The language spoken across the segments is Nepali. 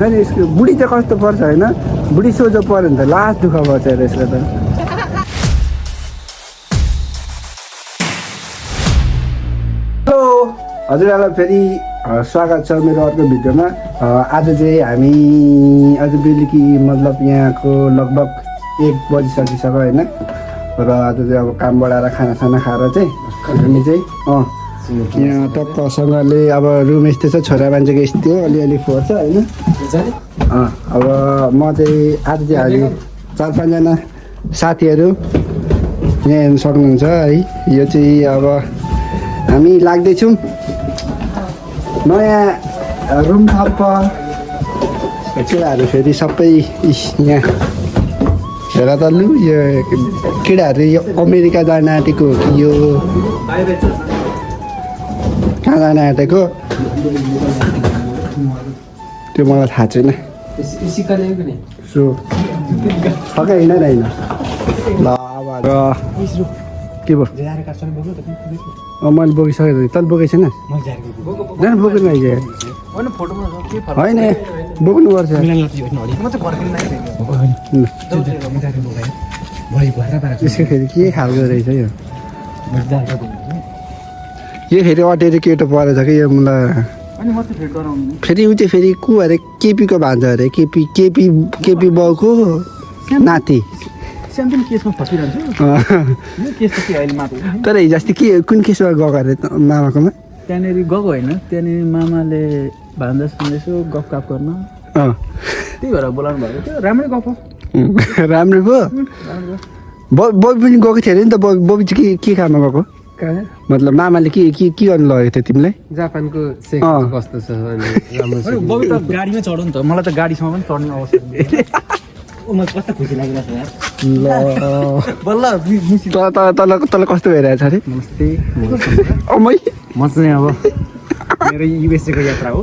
होइन यसको बुढी चाहिँ कस्तो पर्छ होइन बुढी सोझो पऱ्यो भने त लास्ट दुःख पर्छ यसले त हेलो हजुरहरूलाई फेरि स्वागत छ मेरो अर्को भिडियोमा आज चाहिँ हामी आज बेलुकी मतलब यहाँको लगभग 1 बजिसकिसक्यो होइन र आज चाहिँ अब कामबाट आएर खानासाना खाएर चाहिँ हामी चाहिँ यहाँ टक्कसँगले अब रुम यस्तै छ छोरा मान्छेको यस्तै हो अलिअलि फोहोर छ होइन अब म चाहिँ आज चाहिँ हामी 4-5 जना साथीहरू यहाँ हेर्नु सक्नुहुन्छ है यो चाहिँ अब हामी लाग्दैछौँ नयाँ रुम थप्प केटाहरू फेरि सबै यहाँ हेर त लु यो केटाहरू यो अमेरिका जान आँटेको हो कि यो कहाँ जान आँटेको त्यो मलाई थाहा छैन सो सबै होइन र होइन ल अब के भयो मैले बोकिसकेको तल बोकेको छैन जान बोक्नु होइन बोक्नुपर्छ यसको फेरि के खालको रहेछ यो फेरि अटेर केटो परेछ कि यो मलाई फेरि ऊ चाहिँ फेरि को अरे केपीको भान्जा अरे केपी बाउको नाति तर हिजो अस्ति के कुन केसमा गएको अरे मामाकोमा त्यहाँनिर गएको होइन त्यहाँनिर मामाले भान्जा सुन्दैछु गफ गर्न त्यही भएर बोलाउनु भएको थियो राम्रै गफ हो राम्रो भयो बबी पनि गएको थियो अरे नि त बबी चाहिँ के काममा गएको मतलब मामाले के गर्नु लगेको थियो तिमीलाई जापानको कस्तो छ बबी त गाडीमै चढ्यो नि त मलाई त गाडीसँग पनि चढ्ने अवसर कस्तो खुसी लागिरहेको छ तल कस्तो भइरहेछ अरे नमस्ते म चाहिँ अब मेरो युएसएको यात्रा हो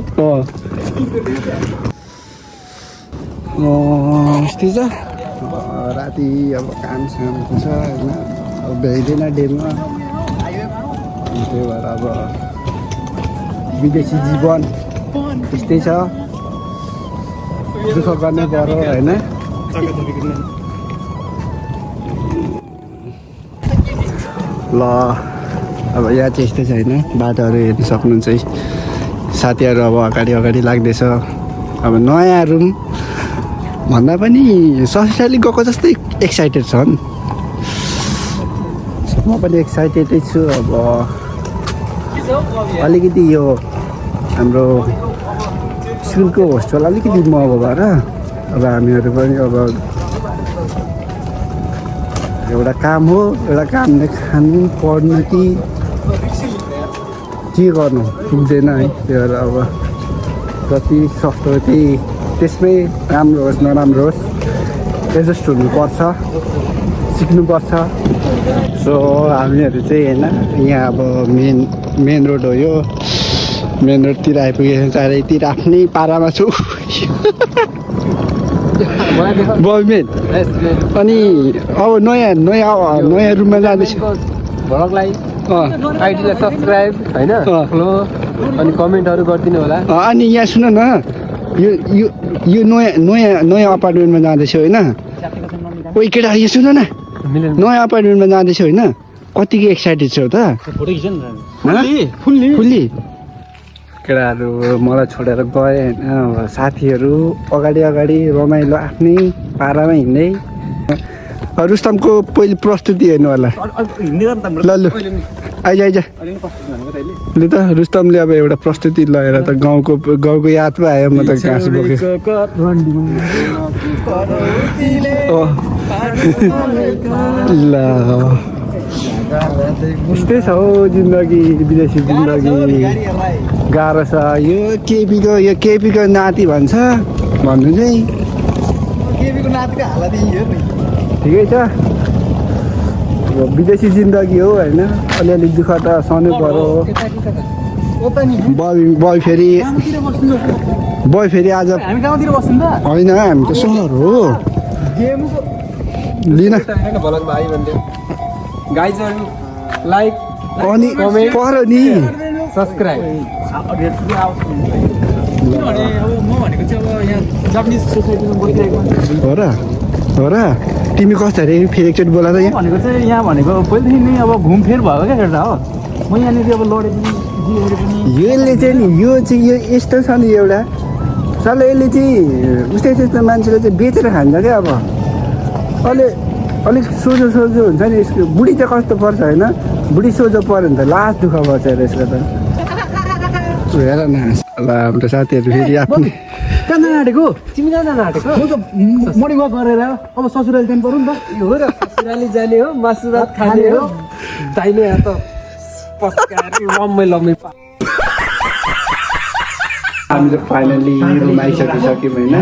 यस्तै छ राति अब काम छ होइन अब भ्याइँदैन डेमा त्यही भएर अब विदेशी जीवन त्यस्तै छ दुःख गर्नै पर्यो होइन ल अब यहाँ चाहिँ यस्तै छ होइन बाटोहरू हेर्नु सक्नुहुन्छ है साथीहरू अब अगाडि लाग्दैछ अब नयाँ रुम भन्दा पनि ससुराली गएको जस्तै एक्साइटेड छन् म पनि एक्साइटेडै छु अब अलिकति यो हाम्रो स्कुलको होस्टेल अलिकति महँगो भएर अब हामीहरू पनि अब एउटा काम हो एउटा कामले खानु पढ्नु कि के गर्नु पुग्दैन है त्यो भएर अब जति सक्दो त्यही त्यसमै राम्रो होस् नराम्रो होस् एडजस्ट हुनुपर्छ सिक्नुपर्छ सो हामीहरू चाहिँ होइन यहाँ अब मेन रोड हो यो मेन रोडतिर आइपुगेको चारैतिर आफ्नै पारामा छु बबी अनि अब नयाँ रुममा जाँदैछु भ्लगलाई आइडीलाई सब्सक्राइब होइन फलो अनि कमेन्टहरू गरिदिनु होला अनि यहाँ सुन न यो नयाँ अपार्टमेन्टमा जाँदैछु होइन ओइ केटा यो सुन न नयाँ अपार्टमेन्टमा जाँदैछु होइन कतिको एक्साइटेड छौ त फुल्ली केटाहरू मलाई छोडेर गए होइन साथीहरू अगाडि रमाइलो आफ्नै पारामा हिँड्दै रुस्तमको पहिले प्रस्तुति हेर्नु होला ल आइज लु त रुस्तमले अब एउटा प्रस्तुति लगेर त गाउँको याद पो आयो म त घाँस बोकेँ ल यस्तै छ हौ जिन्दगी विदेशी जिन्दगी गाह्रो छ यो केपीको नाति भन्छ भन्नु चाहिँ ठिकै छ अब विदेशी जिन्दगी हो होइन अलिअलि दुःख त सहनु पर्यो बय फेरि आज होइन हामी त सहर हो लिन गाइजहरू लाइक अनि पर नि सब्सक्राइब किनभने अब म भनेको चाहिँ अब यहाँ जापानिज सोसाइटीमा बसिरहेको मान्छे हो र तिमी कस्तो अरे फेरि एकचोटि बोला त यहाँ भनेको चाहिँ यहाँ भनेको पहिलेदेखि नै अब घुमफेर भयो क्या एउटा हो म यहाँनिर अब लडे पनि जिएर पनि यसले चाहिँ नि यो चाहिँ यो यस्तो छ नि एउटा साला यसले चाहिँ उस्तै त्यस्तो मान्छेले चाहिँ बेचेर खान्छ क्या अब अलिक सोझो हुन्छ नि यसको बुढी चाहिँ कस्तो पर्छ होइन बुढी सोझो पऱ्यो भने त लास्ट दुःख पर्छ अरे यसको त हेर न ल हाम्रो साथीहरू फेरि आफ्नो कहाँ जान आँटेको तिमी कहाँ जान आँटेको म त मर्निङ वाक गरेर अब ससुराली जानु पऱ्यो नि त यो हो र ससुराली जाने हो मासु भात खाने हो दाइने यहाँ त पस्काएर लम्मै हामी त फाइनल्ली रुम आइसकिसक्यौँ होइन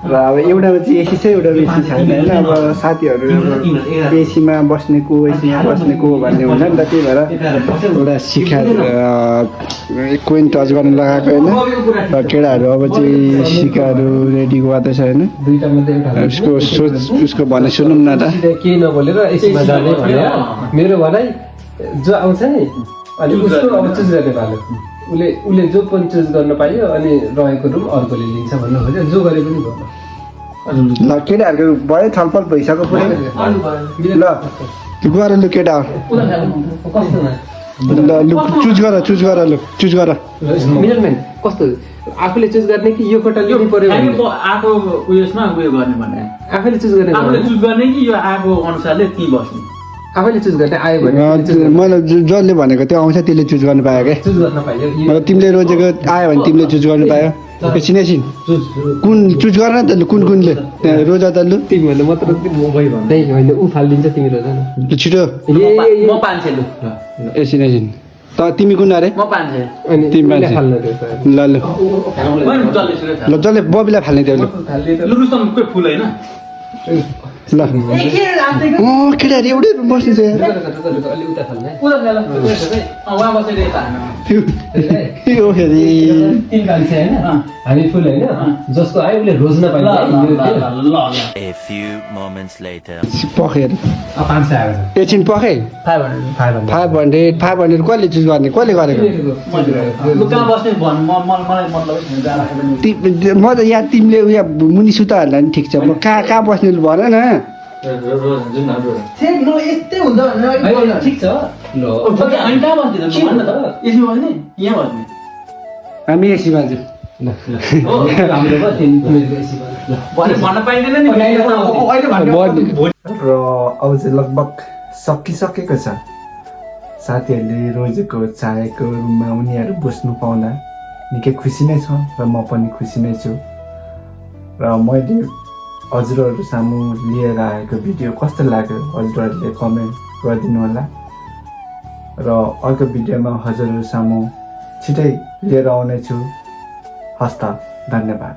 र अब एउटामा चाहिँ एसी छ एउटा एसी छैन होइन अब साथीहरू अब एसीमा बस्ने को एसीमा बस्ने को भन्ने हुन्छ नि त त्यही भएर एउटा शिखा कोइन टच गर्न लगाएको होइन र केटाहरू अब चाहिँ शिखाहरू रेडी गर्दैछ होइन दुईटा मात्रै एउटा उसको सोच उसको भने सुनौँ न त केही नबोलेर एसीमा जाने भने मेरो भनाइ जो आउँछ नि अनि उसको अब चुज गर्ने पालो उसले जो पनि चुज गर्न पायो अनि रहेको रुम अर्कोले लिन्छ भन्नु खोज्यो जो गरे पनि भयो ल केटाहरूको भयो छलफल भइसक्यो पुरै ल गर लु केटा कस्तोमा ल लु चुज गर मिडलम्यान कस्तो आफूले चुज गर्ने कि यो कोटा लिनु पर्यो आएको उयसमा उयो गर्ने भने आफैले चुज गर्ने आफूले चुज गर्ने कि यो आएको अनुसारले त्यहीँ बस्ने आफैले चुज गर्ने आयो भने मैले जसले भनेको त्यो आउँछ त्यसले चुज गर्नु पायो क्या चुज गर्न पाइयो अब तिमीले रोजेको आयो भने तिमीले चुज गर्नु पायो एकछिन कुन चुज गर न त लु कुनले रोजा त लु तिमीहरूले मात्र त्यही होइन ऊ फालिदिन्छ तिमी रोजा न छिटो म 500 लु एकछिन त तिमी कुन अरे म 500 अनि तिमी मान्छे फाल्न ल ल जसले बबीलाई फाल्ने त्यो लु रुस्तमको फुल होइन ल केटाहरू एउटै बस्नु छ अलि उता फाल्ने उहाँ बसेर यता हान्नु। यो फेरि तिन मान्छे होइन हामी फुल होइन जसको आयो उसले रोज्न पाइन्छ A few moments later. पखेर 500 आएको एकछिन पखे 500 कसले चुज गर्ने कसले गरेको लु कहाँ बस्ने भन् मलाई मतलब छैन जाँदाखेरि म त यहाँ तिमीले उयो मुनि सुताहरूलाई नि ठिक छ म कहाँ बस्ने भन न ठिक न यस्तै हुन्छ भनेर ठिक छ ल हामी कहाँ बस्ने त भन्न त यसमा बस्ने यहाँ बस्ने हामी एसीमा जाउँ हो हाम्रो भयो तिमीहरूको एसीमा भन्न पाइँदैन नि र अब चाहिँ लगभग सकिसकेको छ साथीहरूले रोजेको चाहेको रुममा उनीहरू बस्नु पाउँदा निकै खुसी नै छ र म पनि खुसी नै छु र मैले हजुरहरू सामु लिएर आएको भिडियो कस्तो लाग्यो हजुरहरूले कमेन्ट गरिदिनु होला र अर्को भिडियोमा हजुरहरू सामु छिटै लिएर आउनेछु हस्त धन्यवाद।